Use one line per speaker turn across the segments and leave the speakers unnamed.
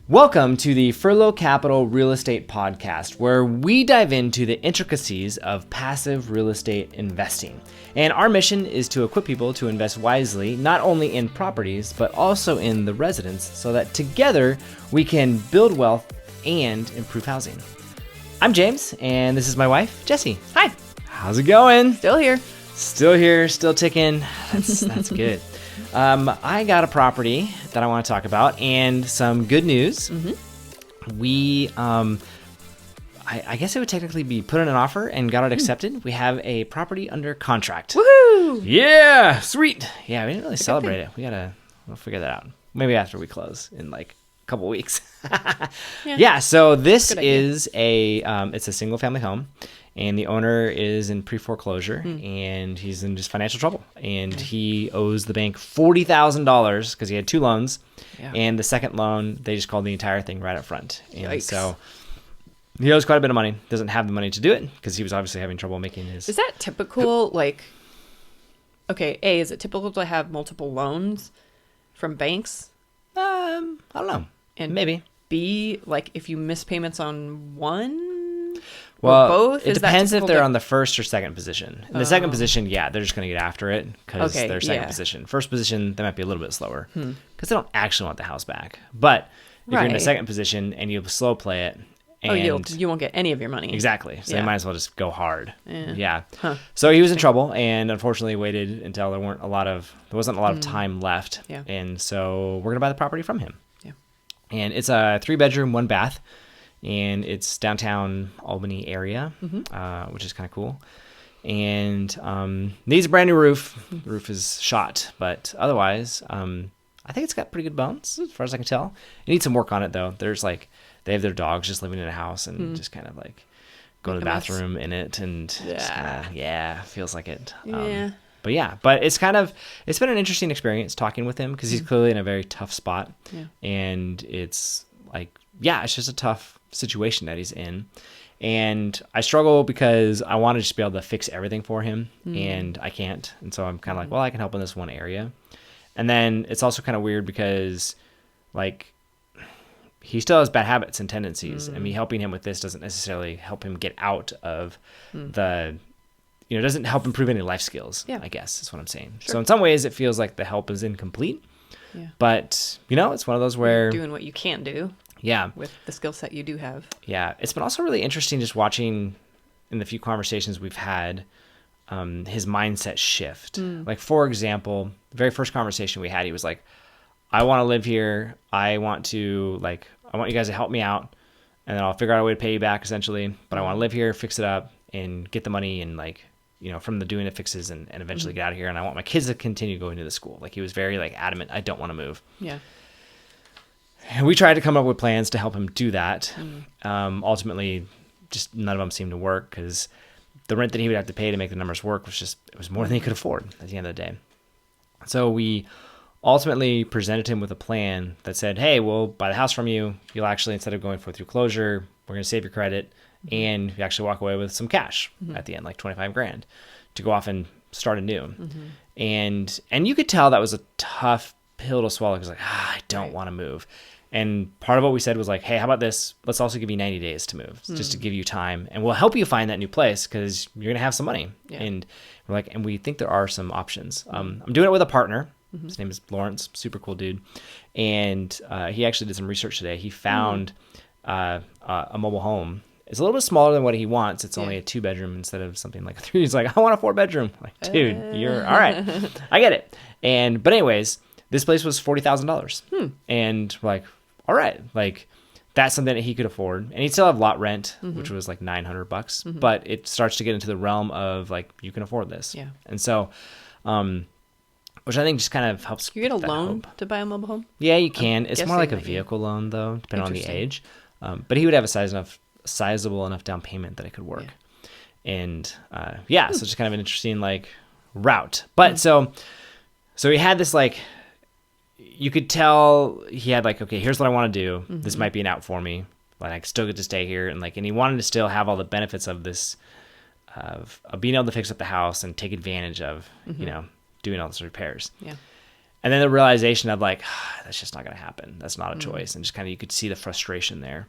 Welcome to the Furlo Capital Real Estate Podcast, where we dive into the intricacies of passive real estate investing. And our mission is to equip people to invest wisely, not only in properties, but also in the residents, so that together we can build wealth and improve housing. I'm James, and this is my wife, Jessi.
Hi.
How's it going?
Still here.
Still here, still ticking. That's good. I got a property that I want to talk about, and some good news. Mm-hmm. We, I guess it would technically be put in an offer and got it accepted. We have a property under contract.
Woohoo!
Yeah, sweet. Yeah, we didn't really celebrate it. We'll figure that out. Maybe after we close in like a couple weeks. Yeah. So this is it's a single family home. And the owner is in pre-foreclosure, and he's in just financial trouble. And he owes the bank $40,000 because he had two loans. Yeah. And the second loan, they just called the entire thing right up front. And Yikes. So he owes quite a bit of money. Doesn't have the money to do it because he was obviously having trouble making his...
Is that typical, is it typical to have multiple loans from banks?
I don't know.
And
maybe.
B, if you miss payments on one...
Well,
both?
It depends if they're on the first or second position. In the second position, they're just going to get after it because they're second position. First position, they might be a little bit slower because they don't actually want the house back. But if you're in the second position and you slow play it, and
you won't get any of your money.
Exactly. So they might as well just go hard. Yeah.
Huh.
So he was in trouble and unfortunately waited until there wasn't a lot of time left. Yeah. And so we're going to buy the property from him. Yeah. And it's a 3-bedroom, 1 bath. And it's downtown Albany area, which is kind of cool. And needs a brand new roof. The roof is shot, but otherwise, I think it's got pretty good bones as far as I can tell. It needs some work on it though. There's they have their dogs just living in a house and just kind of go to the bathroom in it, and just kinda, feels like it. But it's been an interesting experience talking with him because he's clearly in a very tough spot, and it's it's just a tough situation that he's in. And I struggle because I want to just be able to fix everything for him, and I can't. And so I'm kind of I can help in this one area. And then it's also kind of weird because he still has bad habits and tendencies, and me helping him with this doesn't necessarily help him get out of doesn't help improve any life skills, I guess is what I'm saying. Sure. So in some ways it feels like the help is incomplete, but it's one of those where
you're doing what you can do.
Yeah.
With the skill set you do have.
Yeah. It's been also really interesting just watching in the few conversations we've had, his mindset shift. For example, the very first conversation we had, he was like, I want to live here. I want you guys to help me out, and then I'll figure out a way to pay you back essentially. But I want to live here, fix it up, and get the money and from the doing the fixes and eventually get out of here. And I want my kids to continue going to the school. He was very adamant. I don't want to move. Yeah. And we tried to come up with plans to help him do that. Ultimately, just none of them seemed to work because the rent that he would have to pay to make the numbers work it was more than he could afford at the end of the day. So we ultimately presented him with a plan that said, hey, we'll buy the house from you. You'll actually, instead of going for foreclosure, we're going to save your credit, and you actually walk away with some cash at the end, $25,000 to go off and start anew. And you could tell that was a tough pill to swallow because I don't want to move. And part of what we said was hey, how about this? Let's also give you 90 days to move, just to give you time, and we'll help you find that new place because you're gonna have some money. Yeah. And we're and we think there are some options. I'm doing it with a partner. His name is Lawrence, super cool dude, and he actually did some research today. He found a mobile home. It's a little bit smaller than what he wants. It's only a 2-bedroom instead of something like a 3. He's I want a 4-bedroom. Dude, you're all right. I get it. But anyways, this place was $40,000, and we're all right, that's something that he could afford, and he'd still have lot rent, which was $900, but it starts to get into the realm of you can afford this, and so, which I think just kind of helps.
You get a loan to buy a mobile home?
Yeah, you can. It's more like a vehicle loan though, depending on the age, but he would have a sizable enough down payment that it could work, and so just kind of an interesting route, but so he had this you could tell he had okay, here's what I want to do. This might be an out for me, but I still get to stay here. And and he wanted to still have all the benefits of this, of being able to fix up the house and take advantage of, doing all those repairs. Yeah. And then the realization of like, that's just not going to happen. That's not a choice. And just kind of, you could see the frustration there.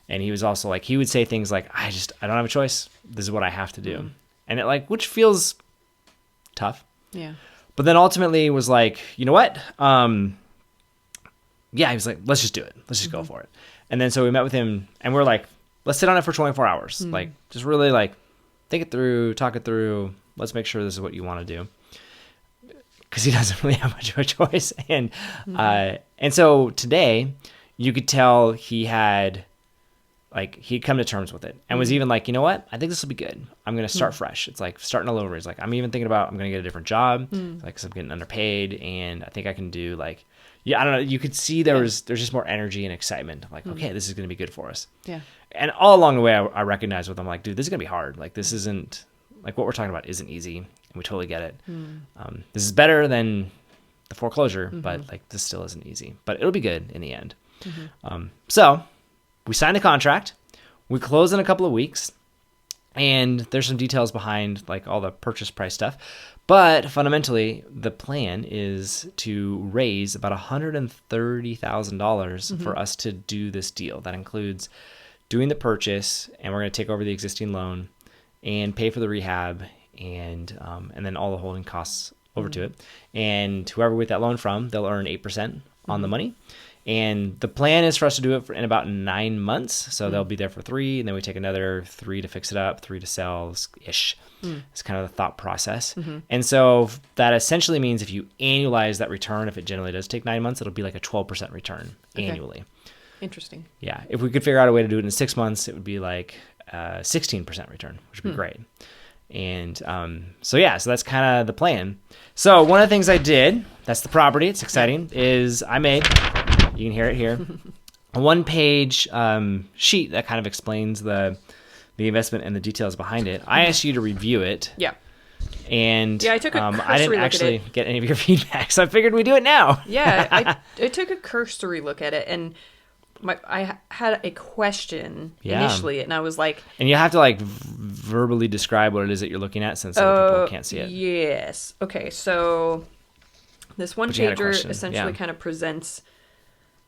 And he was also like, he would say things like, I don't have a choice. This is what I have to do. And it like, which feels tough.
Yeah.
But then ultimately was like, you know what? Yeah, he was like, let's just do it. Let's just go for it. And then so we met with him and we're like, let's sit on it for 24 hours. Like, just really like think it through, talk it through. Let's make sure this is what you want to do. Because he doesn't really have much of a choice. And so today you could tell he had, like, he'd come to terms with it and was even like, you know what? I think this will be good. I'm going to start fresh. It's like starting all over. He's like, I'm even thinking about, I'm going to get a different job. Like, 'cause I'm getting underpaid and I think I can do like, I don't know. You could see there's just more energy and excitement. I'm like, okay, this is going to be good for us. Yeah. And all along the way, I recognized with him, like, dude, this is going to be hard. Like, this isn't, like, what we're talking about isn't easy. And we totally get it. This is better than the foreclosure, but like, this still isn't easy. But it'll be good in the end. So we signed the contract. We close in a couple of weeks. And there's some details behind like all the purchase price stuff. But fundamentally, the plan is to raise about $130,000 for us to do this deal. That includes doing the purchase, and we're going to take over the existing loan and pay for the rehab and then all the holding costs over to it. And whoever we get that loan from, they'll earn 8% on the money. And the plan is for us to do it in about 9 months. So they'll be there for 3, and then we take another 3 to fix it up, 3 to sell-ish. It's kind of the thought process. And so that essentially means if you annualize that return, if it generally does take 9 months, it'll be like a 12% return annually.
Interesting.
Yeah. If we could figure out a way to do it in 6 months, it would be like 16% return, which would be great. And so that's kind of the plan. So one of the things I did, that's the property, it's exciting, is I made, you can hear it here, a 1-page sheet that kind of explains the investment and the details behind it. I asked you to review it. Yeah. And
I took a cursory
I didn't actually get any of your feedback, so I figured we'd do it now.
Yeah, I took a cursory look at it, and I had a question initially, and I was like...
And you have to like verbally describe what it is that you're looking at, since other people can't see it.
Yes. Okay, so this one-pager essentially kind of presents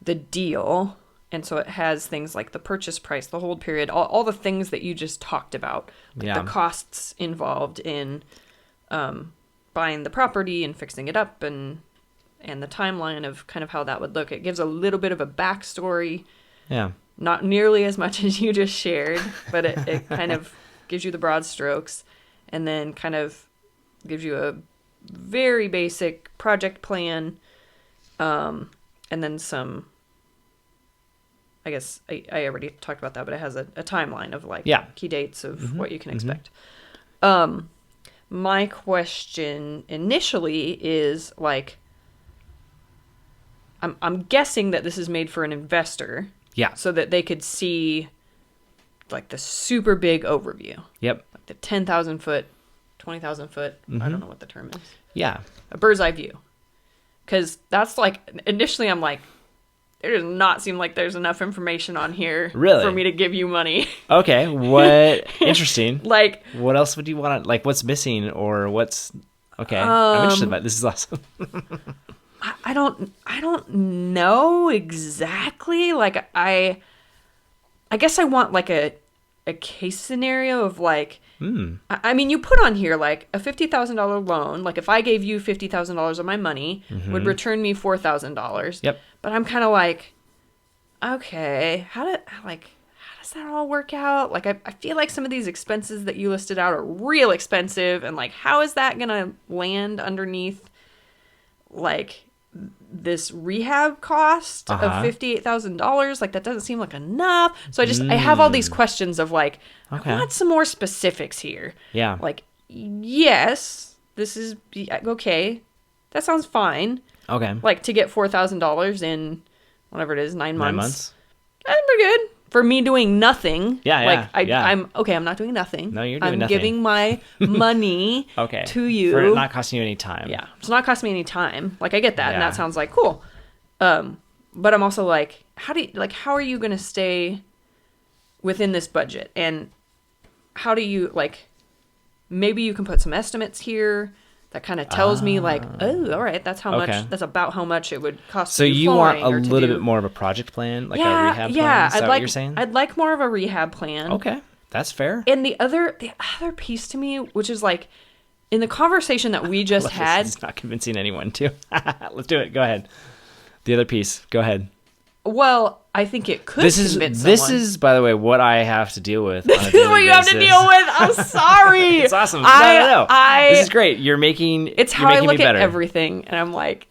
the deal. And so it has things like the purchase price, the hold period, all the things that you just talked about. Like the costs involved in buying the property and fixing it up and the timeline of kind of how that would look. It gives a little bit of a backstory. Yeah. Not nearly as much as you just shared, but it kind of gives you the broad strokes and then kind of gives you a very basic project plan and then some... I guess I already talked about that, but it has a timeline of like key dates of what you can expect. My question initially is like, I'm guessing that this is made for an investor. Yeah. So that they could see like the super big overview. Yep. Like the 10,000 foot, 20,000 foot. I don't know what the term is. Yeah. A bird's eye view. Because that's like, initially I'm like, it does not seem like there's enough information on here for me to give you money. Okay, what interesting. Like, what else would you want to, like, what's missing or what's okay? I'm interested about this. Is awesome. I don't know exactly. Like, I guess I want like a case scenario of like I mean, you put on here like a $50,000 loan. Like if I gave you $50,000 of my money, would return me $4,000. Yep. But I'm kind of like, okay, how does that all work out? Like I feel like some of these expenses that you listed out are real expensive, and like how is that gonna land underneath like this rehab cost of $58,000? Like that doesn't seem like enough. So I have all these questions of like, I want some more specifics here. Yeah. Like, yes, this is okay. That sounds fine. Okay. Like to get $4,000 in whatever it is, 9 months. 9 months. That's pretty good for me doing nothing. Yeah. Like I'm okay. I'm not doing nothing. No, you're doing nothing. I'm giving my money to you. For it not costing you any time. Yeah. It's not costing me any time. Like I get that, and that sounds like cool. But I'm also like, how are you going to stay within this budget? And how do you like? Maybe you can put some estimates here that kind of tells me like, oh, all right, that's how much. That's about how much it would cost.
So you want a little bit more of a project plan, like a rehab plan?
Yeah,
Is that what you're saying?
I'd like more of a rehab plan.
Okay, that's fair.
And the other piece to me, which is like, in the conversation that we just had,
it's not convincing anyone to. Let's do it. Go ahead. The other piece. Go ahead.
Well, I think it could convince someone.
This is, by the way, what I have to deal with.
This is what you have to deal with. I'm sorry.
It's awesome. No. This is great. You're making
it's how I look at everything, and I'm like,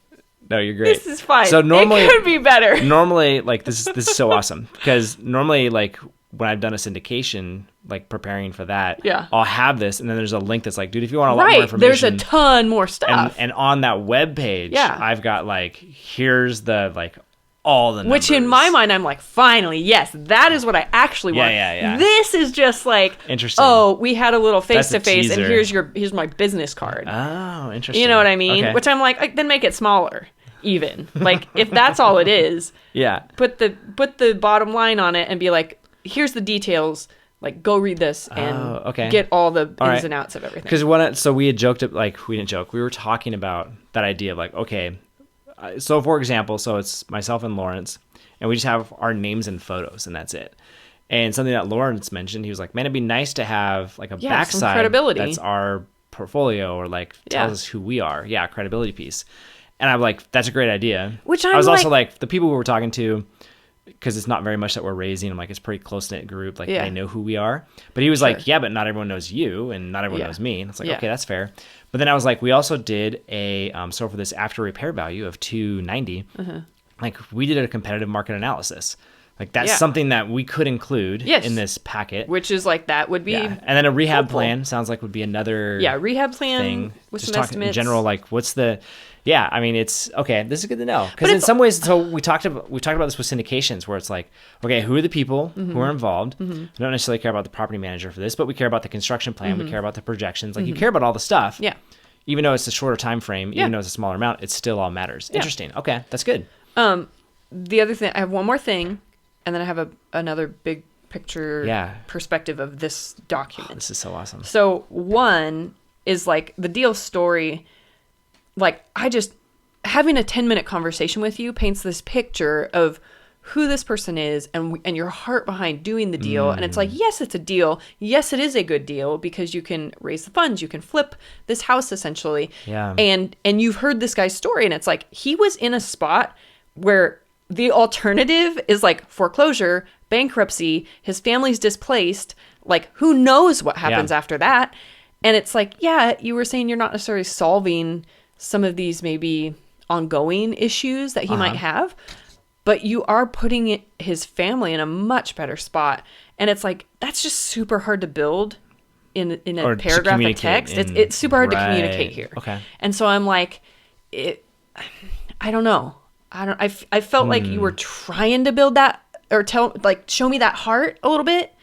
no, you're great.
This is fine.
So normally,
it could be better.
Normally, like this is so awesome because normally, like when I've done a syndication, like preparing for that, I'll have this, and then there's a link that's like, dude, if you want a lot more information,
there's a ton more stuff,
and on that web page, I've got like, here's the like. All the numbers.
Which in my mind, I'm like, finally, yes, that is what I actually want.
Yeah.
This is just like,
interesting.
Oh, we had a little face-to-face, and here's my business card.
Oh, interesting.
You know what I mean?
Okay.
Which I'm like, then make it smaller, even. Like, if that's all it is, put the bottom line on it and be like, here's the details. Like, go read this and get all the ins and outs of everything.
Because so we had joked, like, we didn't joke. We were talking about that idea of like, okay. So, for example, it's myself and Lawrence, and we just have our names and photos, and that's it. And something that Lawrence mentioned, he was like, man, it'd be nice to have like a backside
some credibility.
That's our portfolio or like tells us who we are. Yeah, credibility piece. And I'm like, that's a great idea.
Which
I was also like, the people we were talking to, because it's not very much that we're raising, I'm like, it's a pretty close-knit group. Like, they know who we are. But he was like, yeah, but not everyone knows you, and not everyone knows me. And it's like, okay, that's fair. But then I was like, we also did a so for this after repair value of $290, like we did a competitive market analysis. Like that's something that we could include in this packet.
Which is like that would be
and then a rehab plan sounds like would be another
rehab plan
thing.
With
just
some
talking
estimates.
In general, like what's the I mean, it's okay. This is good to know because in some ways, so we talked about this with syndications, where it's like, okay, who are the people who are involved? We don't necessarily care about the property manager for this, but we care about the construction plan. We care about the projections. Like you care about all the stuff. Yeah. Even though it's a shorter time frame, even though it's a smaller amount, it still all matters. Interesting. Okay, that's good.
The other thing, I have one more thing, and then I have another big picture perspective of this document.
Oh, this is so awesome.
So one is like the deal story. Like having a 10-minute conversation with you paints this picture of who this person is and your heart behind doing the deal. And it's like, yes, it's a deal. Yes, it is a good deal because you can raise the funds. You can flip this house essentially.
Yeah.
And you've heard this guy's story, and it's like, he was in a spot where the alternative is like foreclosure, bankruptcy, his family's displaced. Like, who knows what happens after that? And it's like, you were saying you're not necessarily solving some of these maybe ongoing issues that he might have, but you are putting his family in a much better spot. And it's like, that's just super hard to build in a paragraph of text. It's super hard to communicate here.
Okay.
And so I'm like, I don't know. I felt like you were trying to build that or show me that heart a little bit,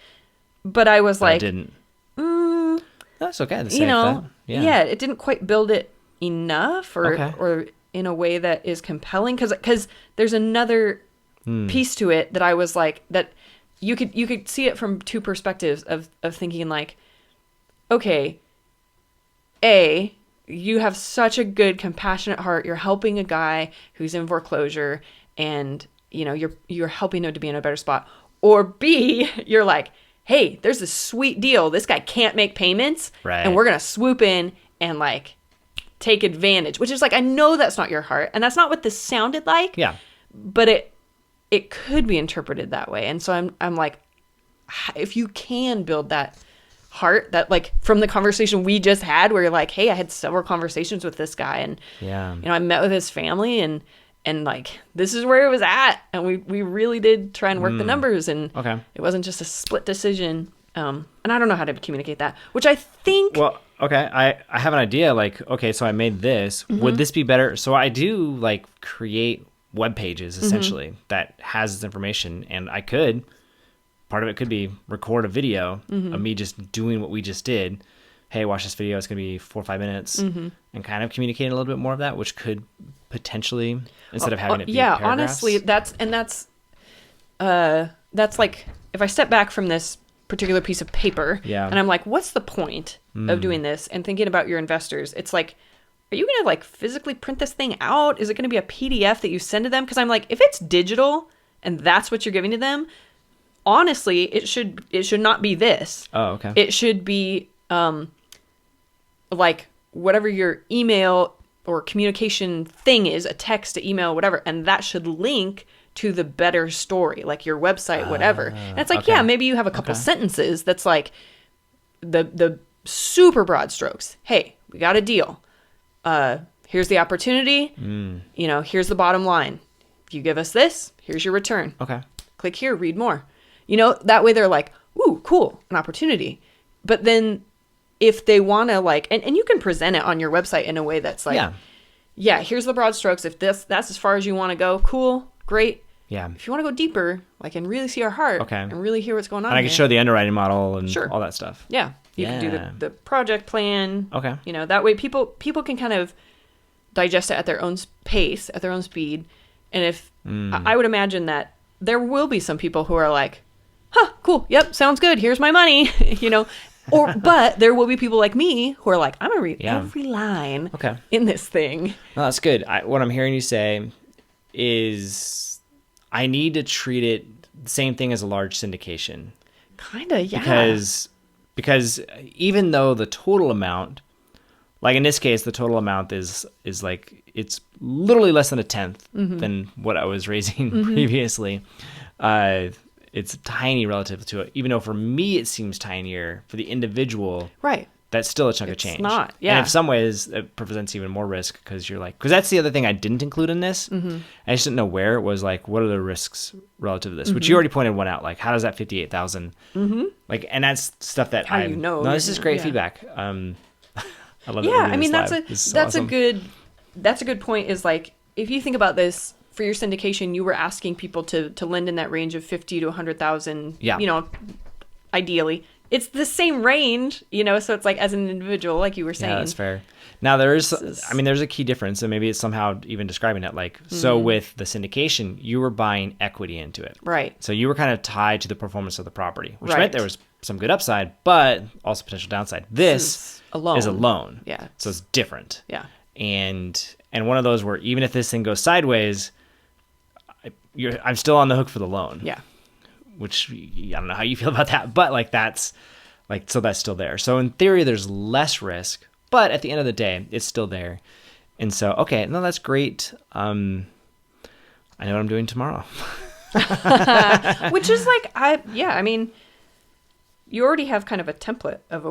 but I was like,
I didn't. That's okay.
It didn't quite build it enough or in a way that is compelling, because there's another piece to it that I was like, that you could see it from two perspectives of thinking like, okay, you have such a good compassionate heart, you're helping a guy who's in foreclosure, and you're helping him to be in a better spot. Or B, you're like, hey, there's a sweet deal, this guy can't make payments, and we're gonna swoop in and like take advantage, which is like, I know that's not your heart, and that's not what this sounded like. Yeah. But it could be interpreted that way. And so I'm like, if you can build that heart, that like from the conversation we just had, where you're like, hey, I had several conversations with this guy, and I met with his family, and like, this is where it was at, and we really did try and work the numbers, and it wasn't just a split decision. And I don't know how to communicate that, which I think.
Well, okay, I have an idea. Like, okay, so I made this. Would this be better? So I do like create web pages essentially that has this information, and I could. Part of it could be record a video of me just doing what we just did. Hey, watch this video. It's going to be 4 or 5 minutes, and kind of communicating a little bit more of that, which could potentially, instead of having it be paragraphs.
Honestly, that's like, if I step back from this particular piece of paper, and I'm like, what's the point of doing this? And thinking about your investors, it's like, are you going to like physically print this thing out? Is it going to be a PDF that you send to them? Because I'm like, if it's digital and that's what you're giving to them, honestly, it should not be this.
Oh, okay.
It should be like whatever your email or communication thing is, a text, an email, whatever, and that should link to the better story, like your website, whatever. And it's like,
okay.
yeah, maybe you have a couple sentences that's like the super broad strokes. Hey, we got a deal. Here's the opportunity. You know, here's the bottom line. If you give us this, here's your return.
Okay.
Click here, read more. You know, that way they're like, ooh, cool, an opportunity. But then if they want to like, and you can present it on your website in a way that's like, yeah, here's the broad strokes. If that's as far as you want to go, cool, great.
Yeah.
If you want to go deeper, like, and really see our heart and really hear what's going on.
And I can show the underwriting model and all that stuff.
Yeah. You can do the project plan.
Okay.
You know, that way people can kind of digest it at their own pace, at their own speed. And if I would imagine that there will be some people who are like, huh, cool. Yep. Sounds good. Here's my money, you know, but there will be people like me who are like, I'm going to read every line in this thing.
No, that's good. What I'm hearing you say is I need to treat it the same thing as a large syndication.
Kind of, yeah.
Because even though the total amount, like in this case, the total amount is like, it's literally less than a tenth than what I was raising previously. It's tiny relative to it. Even though for me it seems tinier, for the individual,
right?
That's still a chunk of change.
It's not, yeah.
And in some ways, it presents even more risk because you're like, because that's the other thing I didn't include in this. I just didn't know where it was like, what are the risks relative to this? Which you already pointed one out. Like, how does that 58,000? Like, and that's stuff that I know. No, this is great feedback. I love it.
Yeah, I mean that's awesome. That's a good point. Is like if you think about this for your syndication, you were asking people to lend in that range of 50 to 100,000. Yeah. You know, ideally. It's the same range, you know, so it's like as an individual, like you were saying.
Yeah, that's fair. Now there's a key difference, and maybe it's somehow even describing it like, so with the syndication, you were buying equity into it.
Right.
So you were kind of tied to the performance of the property, which meant there was some good upside, but also potential downside. This is a loan. Yeah. So it's different.
Yeah.
And one of those where even if this thing goes sideways, I'm still on the hook for the loan.
Yeah.
Which I don't know how you feel about that, but like that's still there. So in theory, there's less risk, but at the end of the day, it's still there. And so, okay, no, that's great. I know what I'm doing tomorrow.
Which is like, I mean, you already have kind of a template of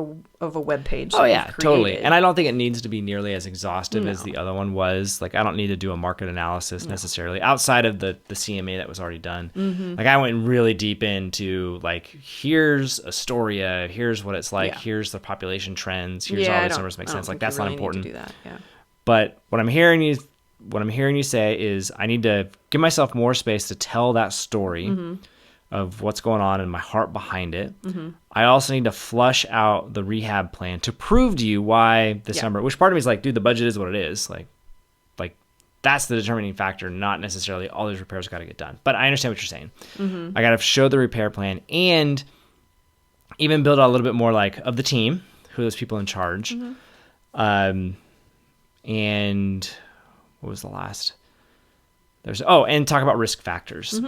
a web page.
Oh yeah, totally. And I don't think it needs to be nearly as exhaustive as the other one was. Like I don't need to do a market analysis necessarily outside of the CMA that was already done. Like I went really deep into like, here's Astoria, here's what it's like, here's the population trends, here's all these numbers make sense. Like that's not important.
Need to do that. Yeah.
But what I'm hearing you say is I need to give myself more space to tell that story of what's going on and my heart behind it. I also need to flush out the rehab plan to prove to you why this number, which part of me is like, dude, the budget is what it is. Like that's the determining factor, not necessarily all these repairs got to get done. But I understand what you're saying. I got to show the repair plan and even build out a little bit more like of the team, who are those people in charge. And what was the last? And talk about risk factors.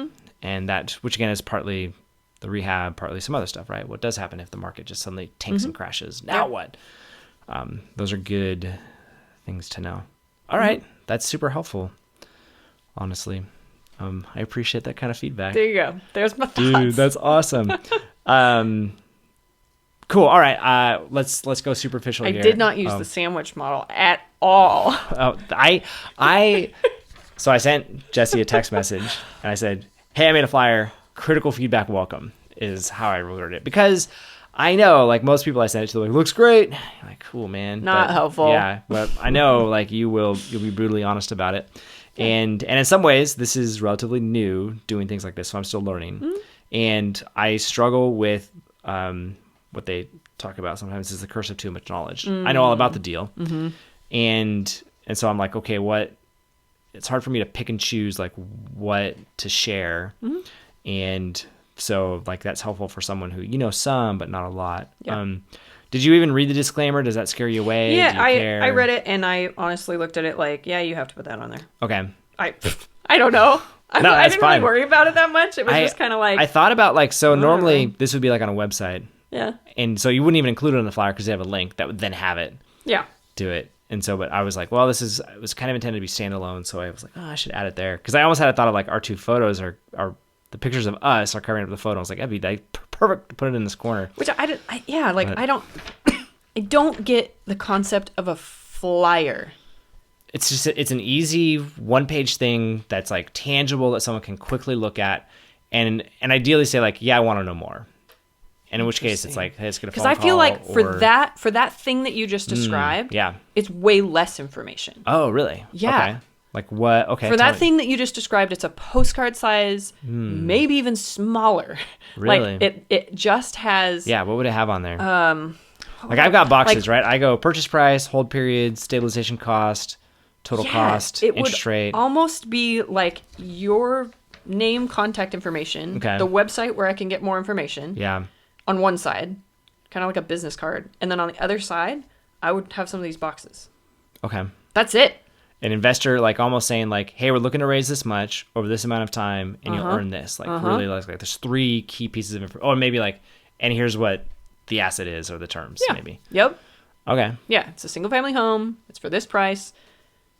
And that, which again is partly the rehab, partly some other stuff, right? What does happen if the market just suddenly tanks and crashes? Now what? Those are good things to know. All right. That's super helpful, honestly. I appreciate that kind of feedback.
There you go. There's my thoughts.
Dude, that's awesome. Cool. All right. Let's go superficial here.
I did not use the sandwich model at all.
So I sent Jessi a text message and I said, hey, I made a flyer. Critical feedback welcome is how I wrote it. Because I know, like, most people I send it to, like, looks great. I'm like, cool, man.
Not helpful.
Yeah, but I know, like, you'll be brutally honest about it. And in some ways, this is relatively new, doing things like this, so I'm still learning. And I struggle with what they talk about sometimes is the curse of too much knowledge. I know all about the deal. And so I'm like, okay, it's hard for me to pick and choose like what to share. And so like that's helpful for someone who some but not a lot. Did you even read the disclaimer? Does that scare you away?
Yeah, I read it, and I honestly looked at it like, yeah, you have to put that on there.
Okay.
I don't know.
No,
I didn't
fine.
really worry about it that much. It was just kind of like...
I thought about like, so normally this would be like on a website.
Yeah.
And so you wouldn't even include it on the flyer because they have a link that would then have it.
Yeah.
Do it. And so, but I was like, well, it was kind of intended to be standalone. So I was like, oh, I should add it there. Because I almost had a thought of like our two photos are the pictures of us are covering up the photo. I was like, that'd be like perfect to put it in this corner.
Which I don't get the concept of a flyer.
It's just, it's an easy one-page thing that's like tangible that someone can quickly look at and ideally say like, yeah, I want to know more. And in which case it's like, hey, let's get a phone call.
Because I feel like for that thing that you just described, it's way less information.
Oh, really?
Yeah.
Okay. Like what? Okay.
For that thing that you just described, it's a postcard size, maybe even smaller.
Really?
Like it just has.
Yeah. What would it have on there? Like I've got boxes, right? I go purchase price, hold period, stabilization cost, total cost, interest rate.
It would almost be like your name, contact information, the website where I can get more information.
Yeah.
On one side, kind of like a business card. And then on the other side, I would have some of these boxes.
Okay.
That's it.
An investor, like almost saying like, hey, we're looking to raise this much over this amount of time and you'll earn this. Like really like there's 3 key pieces of information. Or maybe like, and here's what the asset is or the terms maybe.
Yep.
Okay.
Yeah. It's a single family home. It's for this price.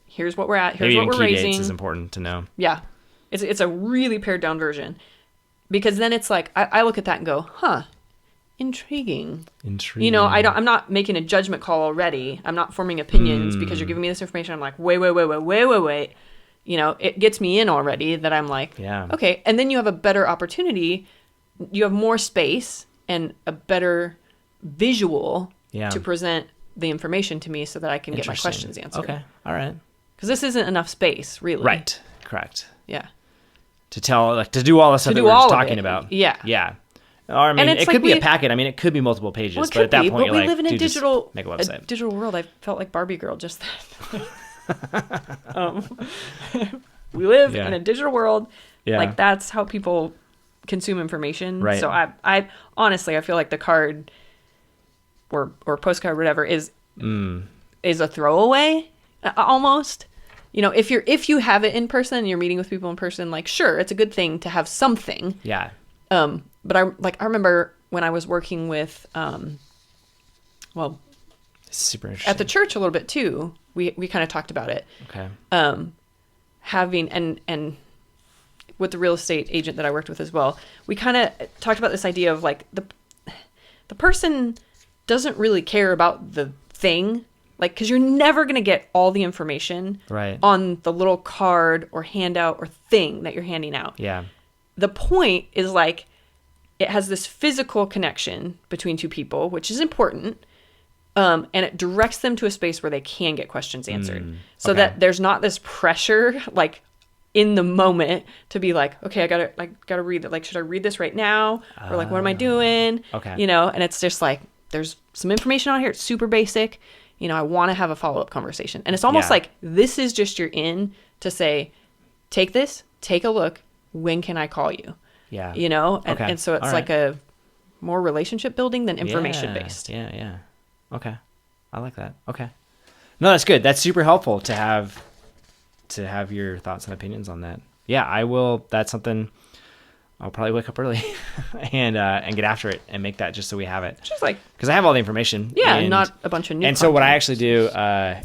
Here's what we're at. Here's
maybe
what we're raising.
Dates is important to know.
Yeah. It's a really pared down version. Because then it's like, I look at that and go, huh. Intriguing. You know, I'm not making a judgment call already. I'm not forming opinions because you're giving me this information. I'm like, wait. You know, it gets me in already that I'm like, okay. And then you have a better opportunity. You have more space and a better visual to present the information to me so that I can get my questions answered.
Okay. All right.
Because this isn't enough space, really.
Right. Correct.
Yeah.
To do all the stuff that we're just talking about.
Yeah.
Yeah. Or, I mean, it could be a packet. I mean, it could be multiple pages. Well, but at that point, you're like,
we live in a digital,
make a website.
A digital world. I felt like Barbie girl just then. We live in a digital world. Yeah. Like, that's how people consume information.
Right.
So I honestly, I feel like the card or postcard, whatever, is a throwaway almost. You know, if you have it in person and you're meeting with people in person, like, sure, it's a good thing to have something.
Yeah.
But I remember when I was working with,
super interesting.
at the church a little bit too. We kind of talked about it.
Okay.
Having and with the real estate agent that I worked with as well, we kind of talked about this idea of like the person doesn't really care about the thing, like, because you're never gonna get all the information on the little card or handout or thing that you're handing out.
Yeah.
The point is like, it has this physical connection between two people, which is important. And it directs them to a space where they can get questions answered. So that there's not this pressure, like in the moment to be like, okay, I gotta read it. Like, should I read this right now? Or like, what am I doing?
Okay.
You know, and it's just like, there's some information on here. It's super basic. You know, I want to have a follow-up conversation. And it's almost like, this is just your in to say, take this, take a look. When can I call you?
Yeah.
You know? And so it's like a more relationship building than information based.
Yeah. Okay. I like that. Okay. No, that's good. That's super helpful to have your thoughts and opinions on that. Yeah, I will. That's something I'll probably wake up early and get after it and make that just so we have it.
Just like,
because I have all the information.
Yeah, and not a bunch of new.
And so what I actually do,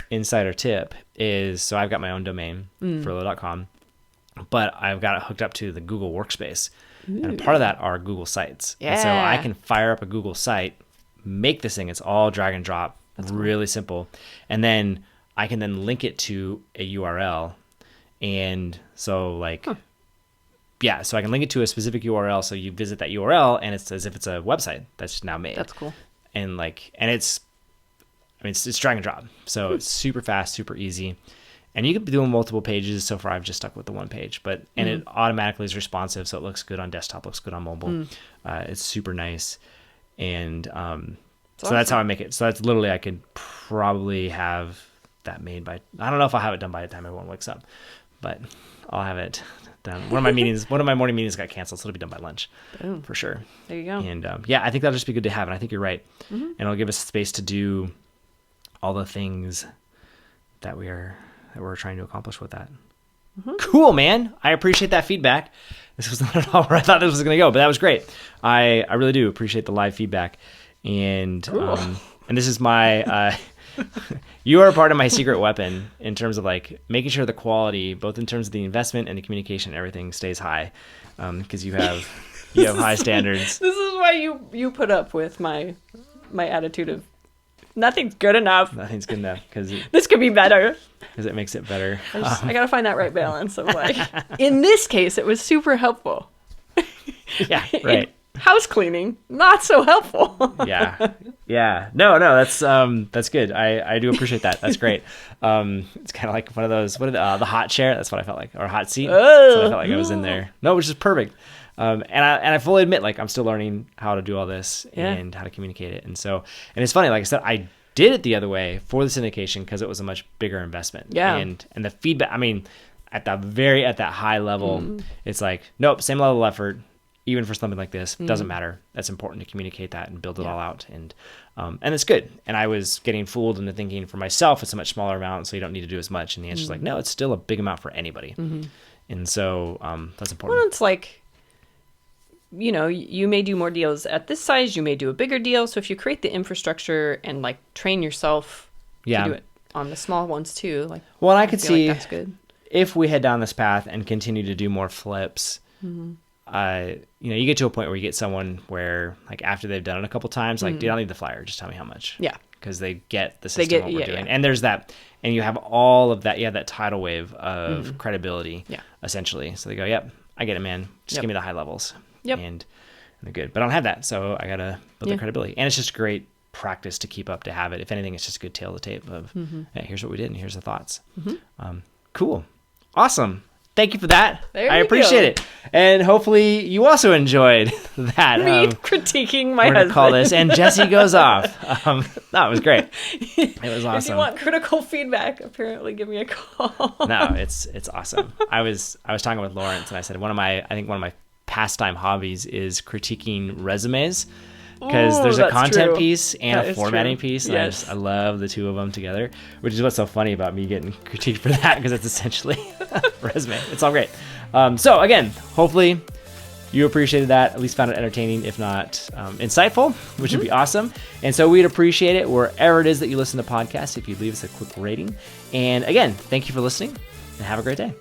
insider tip, is so I've got my own domain, Furlo.com, but I've got it hooked up to the Google Workspace. Ooh. And a part of that are Google Sites. Yeah. And so I can fire up a Google site, make this thing. It's all drag and drop. That's really simple. And then I can then link it to a URL. And so like, yeah, so I can link it to a specific URL. So you visit that URL and it's as if it's a website that's now made.
That's cool.
And like, and it's drag and drop. So it's super fast, super easy. And you can be doing multiple pages. So far, I've just stuck with the one page, and it automatically is responsive. So it looks good on desktop, looks good on mobile. It's super nice. And so that's how I make it. So that's literally, I could probably have that made by, I don't know if I'll have it done by the time everyone wakes up, but I'll have it done. One of my morning meetings got canceled, so it'll be done by lunch.
Boom.
For sure.
There you go.
And I think that'll just be good to have. And I think you're right. And it'll give us space to do all the things that we're trying to accomplish with that. Cool, man. I appreciate that feedback. This was not at all where I thought this was going to go, but that was great. I really do appreciate the live feedback. And cool. And this is my you are a part of my secret weapon in terms of like making sure the quality, both in terms of the investment and the communication, everything stays high, because you have high standards.
This is why you put up with my attitude of nothing's good enough.
Nothing's good enough because
this could be better.
Because it makes it better.
I gotta find that right balance of like. In this case, it was super helpful.
Yeah, right.
House cleaning, not so helpful. Yeah. No, that's good. I do appreciate that. That's great. It's kind of like one of those, the hot chair. That's what I felt like, or hot seat. So I felt like I was in there. No, which is perfect. And I fully admit, like, I'm still learning how to do all this and how to communicate it. And it's funny, like I said, I did it the other way for the syndication because it was a much bigger investment. Yeah. And the feedback, I mean, at that high level, it's like, nope, same level of effort. Even for something like this, doesn't matter. That's important to communicate that and build it all out. And it's good. And I was getting fooled into thinking for myself, it's a much smaller amount, so you don't need to do as much. And the answer is like, no, it's still a big amount for anybody. And so that's important. Well, it's like, you may do more deals at this size. You may do a bigger deal. So if you create the infrastructure and like train yourself to do it on the small ones too. Like,
well, I could see
like that's good.
If we head down this path and continue to do more flips, you get to a point where you get someone where, like, after they've done it a couple times, like, dude, I don't need the flyer. Just tell me how much.
Yeah.
Because they get the system, what we're doing. And there's that. And you have all of that. You have that tidal wave of credibility, essentially. So they go, yep, I get it, man. Just give me the high levels. Yep. And they're good. But I don't have that. So I got to build the credibility. And it's just great practice to keep up, to have it. If anything, it's just a good tail of the tape of, hey, here's what we did and here's the thoughts. Cool. Awesome. Thank you for that. I appreciate it. And hopefully you also enjoyed that.
Me critiquing my husband.
Call this. And Jessi goes off. No, it was great. It was awesome.
If you want critical feedback, apparently give me a call.
No, it's awesome. I was talking with Lawrence and I said one of my pastime hobbies is critiquing resumes. Because there's a content piece and a formatting piece, and I love the two of them together, which is what's so funny about me getting critiqued for that, because it's essentially a resume. It's all great. So again, hopefully you appreciated that, at least found it entertaining, if not insightful, which would be awesome. And so we'd appreciate it wherever it is that you listen to podcasts if you'd leave us a quick rating. And again, thank you for listening, and have a great day.